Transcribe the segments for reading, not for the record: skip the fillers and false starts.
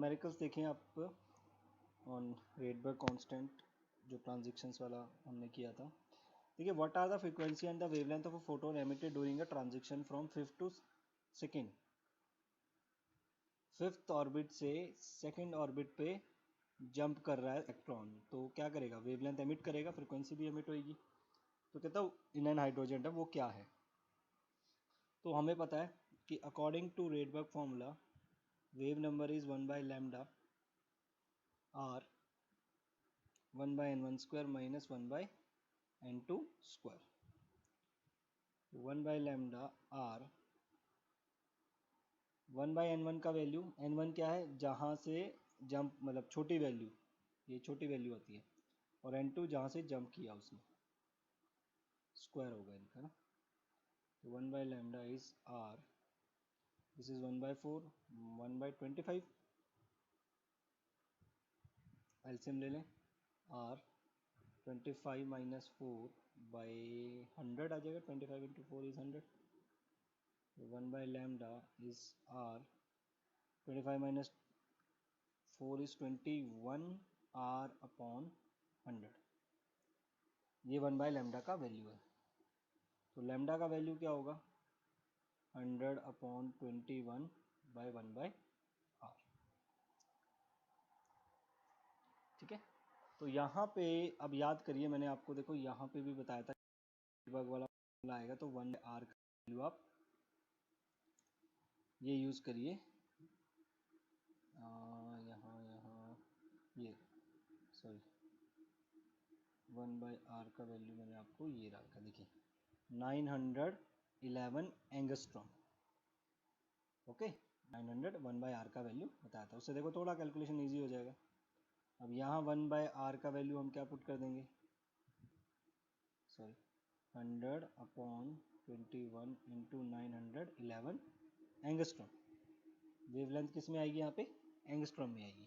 Numericals देखें आप on Rydberg constant जो ट्रांजिशंस वाला हमने किया था। देखिए, what are the frequency and the wavelength of a photon emitted during a transition from fifth to second. Fifth orbit से सेकेंड ऑर्बिट पे जंप कर रहा है इलेक्ट्रॉन, तो क्या करेगा? वेवलेंथ एमिट करेगा, फ्रीक्वेंसी भी एमिट होगी। तो कहता हूँ इन एन हाइड्रोजन वो क्या है? तो हमें पता है कि according to Rydberg formula wave number is 1/λ R 1/n1 square minus 1/n2 square. 1/λ R 1/n1 का वैल्यू, n1 क्या है? जहाँ से जंप मतलब छोटी वैल्यू, ये छोटी वैल्यू होती है, और n2 जहाँ से जंप किया उसने, स्क्वायर होगा इनका ना। तो 1/λ is R, this is 1/4, 1/25, LCM ले लें। आर 25 माइनस 4/100 आ जाएगा, 25 into 4 is 100। 1/λ is R 25 minus 4 is 21 R upon 100। ये 1/λ का वैल्यू है। तो लैम्डा का वैल्यू क्या होगा? 100 अपॉन 21/1/r। ठीक है। तो यहाँ पे अब याद करिए, मैंने आपको देखो यहाँ पे भी बताया था बग वाला आएगा तो 1/r का वैल्यू आप ये यूज़ करिए। यहाँ ये सॉरी 1/r का वैल्यू मैंने आपको ये रखा, देखिए 911 एंगस्ट्रॉम। ओके, 900 1/r का वैल्यू बताया था, उससे देखो थोड़ा कैलकुलेशन इजी हो जाएगा। अब यहाँ 1/r का वैल्यू हम क्या पुट कर देंगे? Sorry 100 upon 21 into 911 angstrom. Wavelength किस में आएगी? यहाँ पे एंगस्ट्रॉम में आएगी।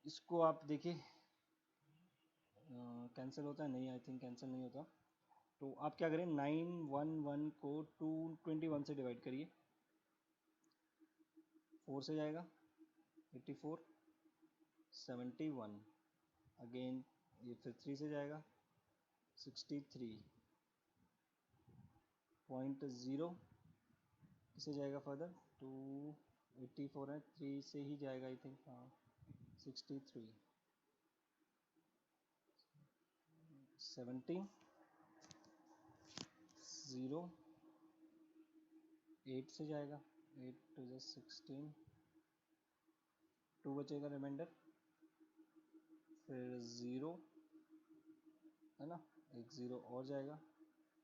इसको आप देखिए कैंसिल होता है? नहीं, आई थिंक कैंसिल नहीं होता। तो आप क्या करें, 911 को 221 से डिवाइड करिए, 4 से जाएगा 84, 71 अगेन, ये फिर 3 से जाएगा 63.0, किसे जाएगा फर्दर? 284 है, 3 से ही जाएगा आई थिंक, हाँ 63, 17, 0, 8 से जाएगा, 8 टू 16, 2 बचेगा रिमाइंडर, फिर 0 है ना, एक 0 और जाएगा,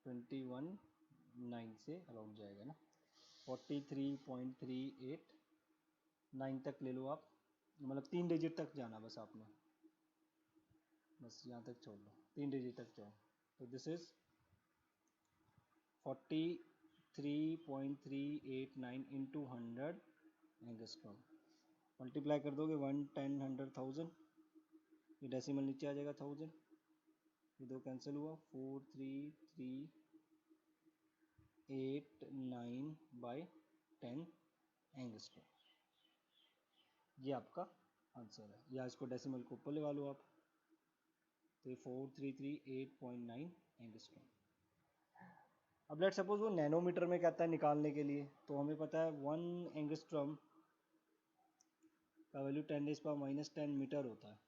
21 9 से अराउंड जाएगा ना, 43.389 तक ले लो आप, मतलब 3 डिजिट तक जाना बस आपने, बस यहाँ तक छोड़ लो, 3 डिजिट तक जाओ। तो this is 43.389 into 100 angstrom. Multiply कर दोगे 1 10 100 1000, ये डेसिमल नीचे आ जाएगा 1000, ये दो कैंसिल हुआ, 4338/10 एंगस्ट्रॉम। ये आपका आंसर है, या इसको डेसिमल को ऊपर लगा लो आप, तो ये 4338.9 एंगस्ट्रॉम। अब लेट सपोज वो नैनोमीटर में कहता है निकालने के लिए, तो हमें पता है 1 एंगस्ट्रॉम का वैल्यू 10⁻⁻10 मीटर होता है।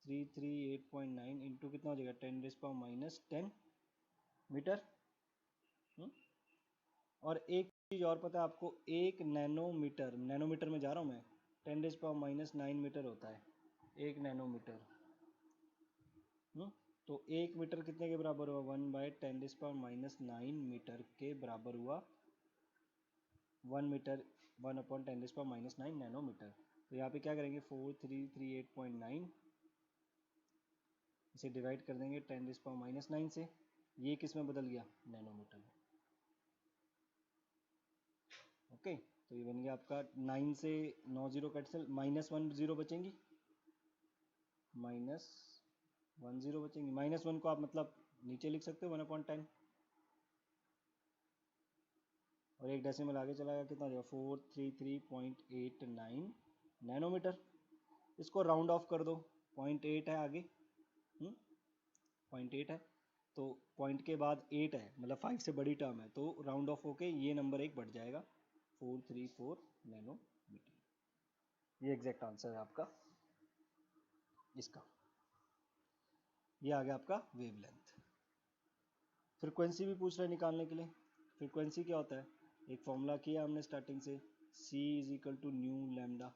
338.9 इंटू कितना हो जाएगा? 10⁻⁻10 मीटर। और एक चीज़ और पता है आपको, एक नैनोमीटर, नैनोमीटर में जा रहा हूँ मैं, 10⁻⁹ मीटर होता है एक नैनोमीटर। तो 1 मीटर कितने के बराबर हुआ? 1/10⁻⁹ मीटर के बराबर हुआ 1 मीटर, 1/10⁻⁹ नैनोमीटर। तो यहाँ पे क्या करेंगे, 4338.9 इसे डिवाइड कर देंगे 10⁻⁹ से, ये किस में बदल गया? नैनोमीटर में। ओके, तो ये बन गया आपका 9 से 9 0 कैंसिल, -1 0 बचेंगी, -1 0 बचेंगी। -1 को आप मतलब नीचे लिख सकते हो 1/10, और एक डेसिमल आगे चला गया, कितना हो जाएगा 433.89 नैनोमीटर। इसको राउंड ऑफ कर दो, 0.8 है आगे, 0.8 है, तो पॉइंट के बाद 8 है, मतलब 5 से बड़ी टर्म है, तो राउंड ऑफ होके ये नंबर एक बढ़ जाएगा, 434 नैनोमीटर। ये एग्जैक्ट आंसर है आपका इसका। ये आ गया आपका वेवलेंथ। फ्रीक्वेंसी भी पूछ रहा है निकालने के लिए। फ्रीक्वेंसी क्या होता है, एक फॉर्मूला किया हमने स्टार्टिंग से, C is equal to nu lambda.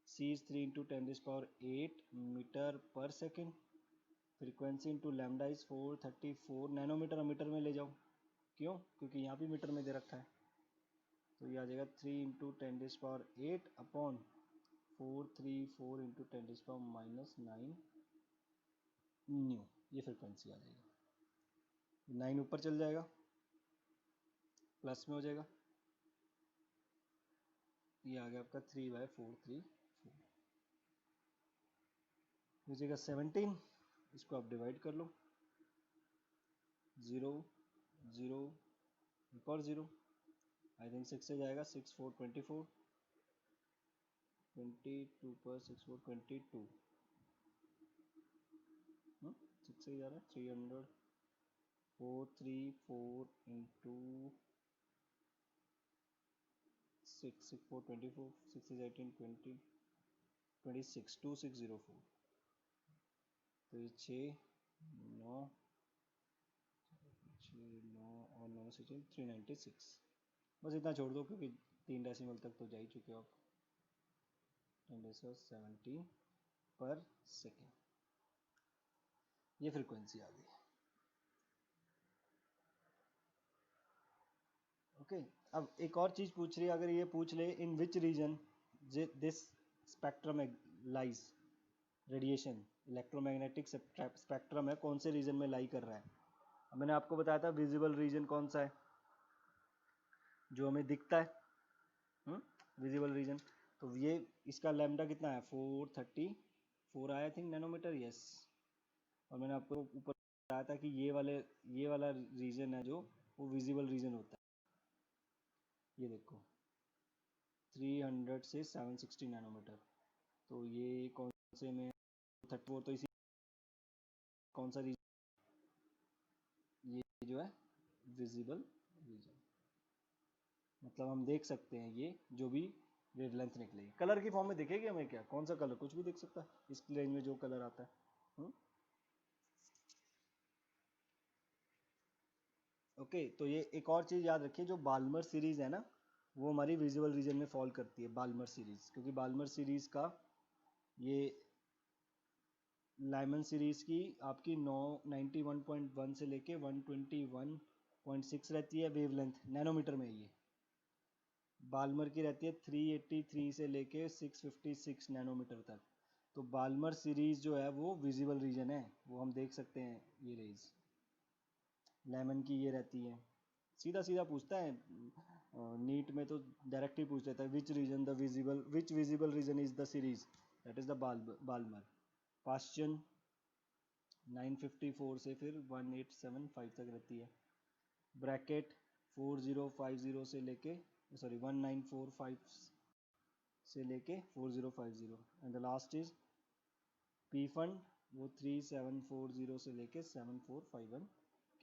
C is 3 into 10⁸ metre per second. Frequency into lambda is 434 nanometre. Metre में ले जाओ, क्यों, क्योंकि यहाँ भी मीटर में दे रखा है, तो ये आ जाएगा 3 इंटू 10⁸ अपॉन 434 इंटू 10⁻⁹ न्यू। ये फ्रीक्वेंसी आ जाएगी। 9 ऊपर चल जाएगा, प्लस में हो जाएगा, ये आ गया आपका 3/434 हो जाएगा 17। इसको आप डिवाइड कर लो, 0 0 एक और 0, आई थिंक 6 से जाएगा, 6 4 24 22 पर 6 4 22, 6 से जा रहा है, 300 434 इंटू 6 6 4 24 6 is 18 20 26 2604, तो ये 6 9 और 9 से 396। बस इतना छोड़ दो क्योंकि 3 डेसिमल तक तो जा ही चुके हो आप। 10⁻17 पर सेकेंड, ये फ्रीक्वेंसी आ गई। ओके, अब एक और चीज़ पूछ रही है, अगर ये पूछ ले in which region this spectrum lies, radiation electromagnetic spectrum है, कौन से रीजन में लाई कर रहा है। अब मैंने आपको बताया था विजिबल रीजन कौन सा है, जो हमें दिखता है, विजिबल रीजन। तो ये इसका लैम्डा कितना है, 434 आया थिंक नैनोमीटर, यस। और मैंने आपको ऊपर बताया था कि ये वाला रीजन है जो वो विजिबल रीजन होता है। ये देखो 300 से 760 नैनोमीटर, तो ये कौन से में 34, तो इसी कौन सा रीजन, ये जो है विजिबल रीजन, मतलब हम देख सकते हैं ये जो भी वेवलेंथ निकलेगी। कलर की फॉर्म में दिखेगी हमें, क्या कौन सा कलर, कुछ भी दिख सकता है इस रेंज में जो कलर आता है। ओके, तो ये एक और चीज़ याद रखिए, जो बाल्मर सीरीज़ है ना, वो हमारी विजुअल रीजन में फॉल करती है, बाल्मर सीरीज़, क्योंकि बाल्मर सीरीज़ का ये लाइमन सीरीज़ की आपकी 91.1 से लेके 121.6 रहती है वेवलेंथ नैनोमीटर में। ये बाल्मर की रहती है 383 से लेके 656 नैनोमीटर तक। तो बाल्मर सीरीज़ जो है वो विजिबल रीजन है, वो हम देख सकते हैं ये रेज। लेमन की ये रहती है, सीधा सीधा पूछता है नीट में, तो डायरेक्ट ही पूछ लेता है which visible region is the series, that is the Balmer. Paschen 954 से फिर 1875 तक रहती है। ब्रैकेट 4050 से लेके 1945 से लेके 4050, and the last is P fund, वो 3740 से लेके 7451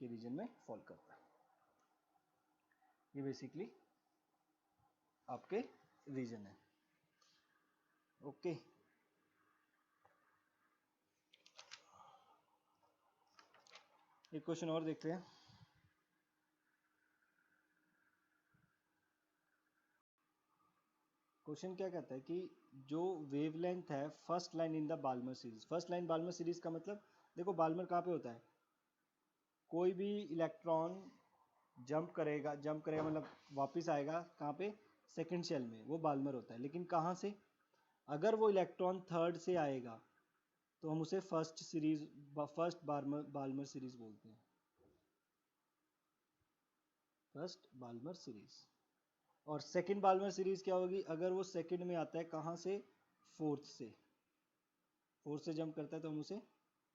के रीजन में फॉल करता है। ये बेसिकली आपके रीजन है। ओके, एक क्वेश्चन और देखते हैं। क्वेश्चन क्या कहता है कि जो वेवलेंथ है first line in the Balmer series, first line Balmer series का मतलब, देखो बाल्मर कहाँ पे होता है, कोई भी इलेक्ट्रॉन जंप करेगा मतलब वापस आएगा कहाँ पे, सेकंड शेल में, वो बाल्मर होता है। लेकिन कहाँ से, अगर वो इलेक्ट्रॉन थर्ड से आएगा तो हम उसे फर्स्ट बाल्मर सीरीज बोलते हैं, फर्स्ट बाल्मर सीरीज। और सेकंड बाल्मर सीरीज क्या होगी, अगर वो सेकंड में आता है कहाँ से, फोर्थ से, फोर्थ से जंप करता है तो हम उसे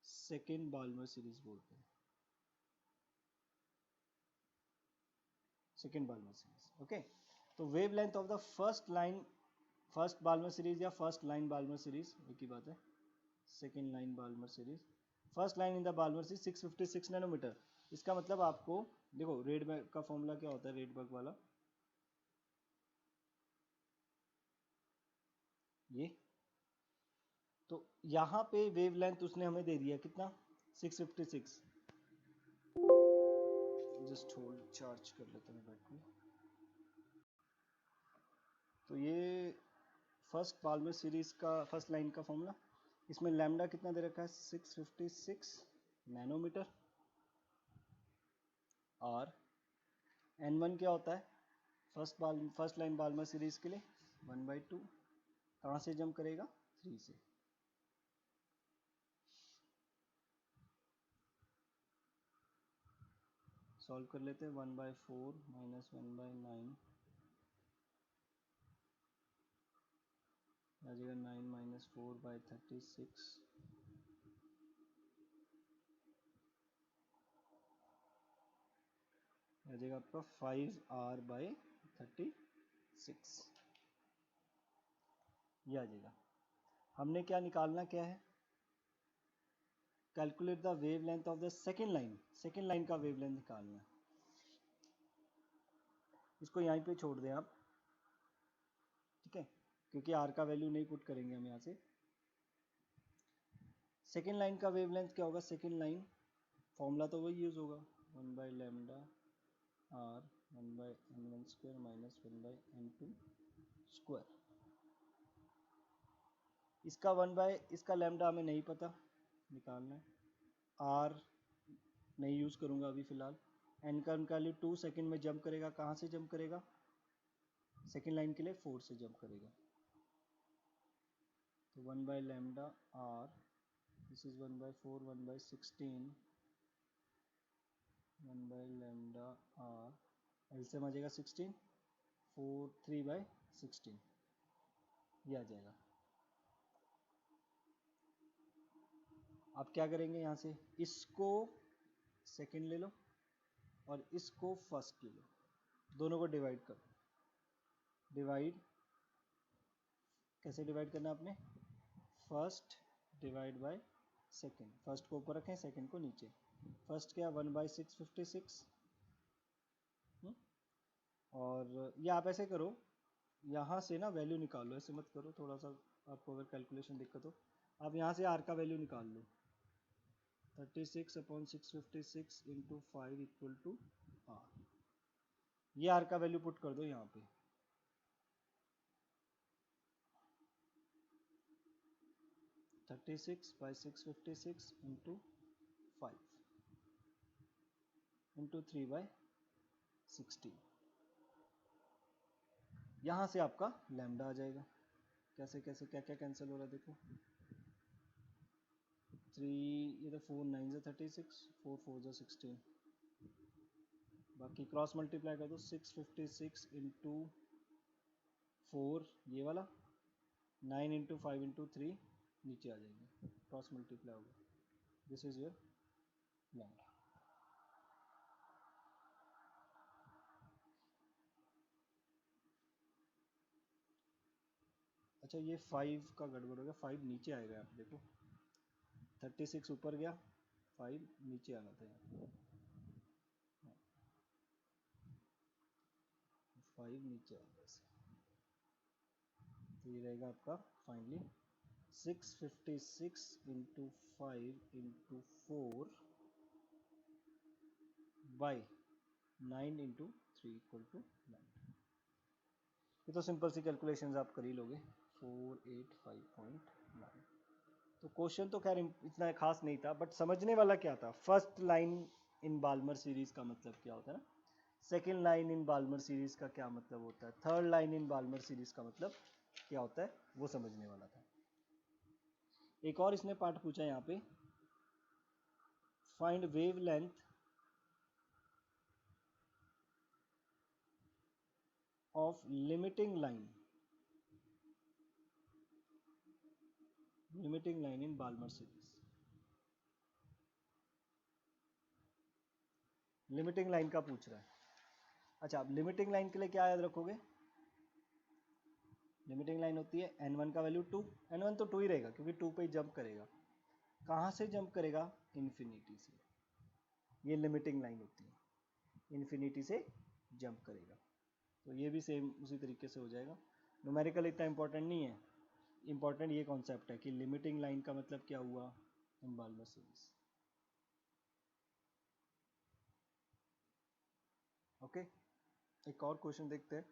सेकंड बाल्मर सीरीज बोलते हैं, सेकंड बाल्मर सीरीज। ओके। तो wavelength of the first Balmer series या फर्स्ट लाइन बाल्मर सीरीज एक ही बात है, second line Balmer series, first line in the Balmer series 656 nanometre. इसका मतलब आपको देखो रेडबर्ग का फॉर्मूला क्या होता है, रेडबर्ग वाला, ये। तो यहाँ पे वेवलेंथ उसने हमें दे दिया कितना, 656। जस्ट होल्ड, चार्ज कर लेते हैं बैटरी। तो ये फर्स्ट बाल्मर सीरीज का फर्स्ट लाइन का फॉर्मूला, इसमें लैम्डा कितना दे रखा है, 656 नैनोमीटर। और n1 क्या होता है फर्स्ट लाइन बाल्मर सीरीज के लिए, 1/2। कहाँ से जंप करेगा, 3 से। सॉल्व कर लेते हैं, 1/4 माइनस 1/9 आ जाएगा 9 माइनस 4/36 आ जाएगा आपका 5r/36, ये आ जाएगा। हमने क्या निकालना क्या है, calculate the wavelength of the second line का वेवलेंथ निकालना है। इसको यहीं पे छोड़ दें आप, ठीक है, क्योंकि आर का वैल्यू नहीं पुट करेंगे हम यहाँ से। सेकेंड लाइन का वेवलेंथ क्या होगा, सेकेंड लाइन फॉर्मूला तो वही यूज होगा, 1/λ आर 1/n1² माइनस 1/n2²। इसका लैम्डा हमें नहीं पता, निकालना है। आर नहीं यूज करूंगा अभी फिलहाल। एन का वैल्यू 2 सेकेंड में जंप करेगा, कहाँ से जंप करेगा, सेकेंड लाइन के लिए 4 से जंप करेगा। तो 1/λ R, this is 1/4 1/16 1/λ R, LCM आ जाएगा 16, 4 3/16, ये आ जाएगा। आप क्या करेंगे, यहाँ से इसको सेकेंड ले लो और इसको फर्स्ट ले लो, दोनों को डिवाइड करो। डिवाइड कैसे डिवाइड करना आपने, first divide by second, first को ऊपर रखें सेकेंड को नीचे। फर्स्ट क्या 1/656, और ये आप ऐसे करो, यहाँ से ना वैल्यू निकाल लो, ऐसे मत करो, थोड़ा सा आपको अगर कैलकुलेशन दिक्कत हो, आप यहाँ से आर का वैल्यू निकाल लो, 36/656 इंटू 5 इक्वल टू आर। ये आर का वैल्यू पुट कर दो यहाँ पे, 36/656 इंटू 5 इंटू 3/16। यहाँ से आपका लैम्डा आ जाएगा। कैसे कैसे क्या क्या कैंसिल हो रहा है देखो, 3 ये तो 4 9 से 36, 4 4 से 16, बाकी क्रॉस मल्टीप्लाई कर दो, 656 इंटू 4 ये वाला, 9 इंटू 5 इंटू 3 नीचे आ जाएगी, क्रॉस मल्टीप्लाई होगा, दिस इज योर लैम्डा। अच्छा ये 5 का गड़बड़ हो गया, 5 नीचे आएगा, आप देखो 36 ऊपर गया, 5 नीचे आना था यहाँ, 5 नीचे आ गया, तो ये रहेगा आपका finally 656 into 5 into 4 by 9 into 3 equal to 9। ये तो सिंपल सी कैलकुलेशंस आप कर ही लोगे, 485.9। तो क्वेश्चन तो खैर इतना खास नहीं था, बट समझने वाला क्या था, first line in Balmer series का मतलब क्या होता है ना, second line in Balmer series का क्या मतलब होता है, third line in Balmer series का मतलब क्या होता है, वो समझने वाला था। एक और इसने पार्ट पूछा यहाँ पे, find wavelength of limiting line in Balmer series. Limiting line का पूछ रहा है। अच्छा, अब लिमिटिंग लाइन के लिए क्या याद रखोगे? लिमिटिंग लाइन होती है n1 का वैल्यू 2, n1 तो 2 ही रहेगा क्योंकि 2 पे ही जंप करेगा। कहाँ से जंप करेगा? इन्फिनिटी से। ये लिमिटिंग लाइन होती है, इन्फिनिटी से जंप करेगा। तो ये भी सेम उसी तरीके से हो जाएगा। न्यूमेरिकल इतना इंपॉर्टेंट नहीं है, इंपॉर्टेंट ये कॉन्सेप्ट है कि लिमिटिंग लाइन का मतलब क्या हुआ, इनवर्स सीरीज। ओके, एक और क्वेश्चन देखते हैं।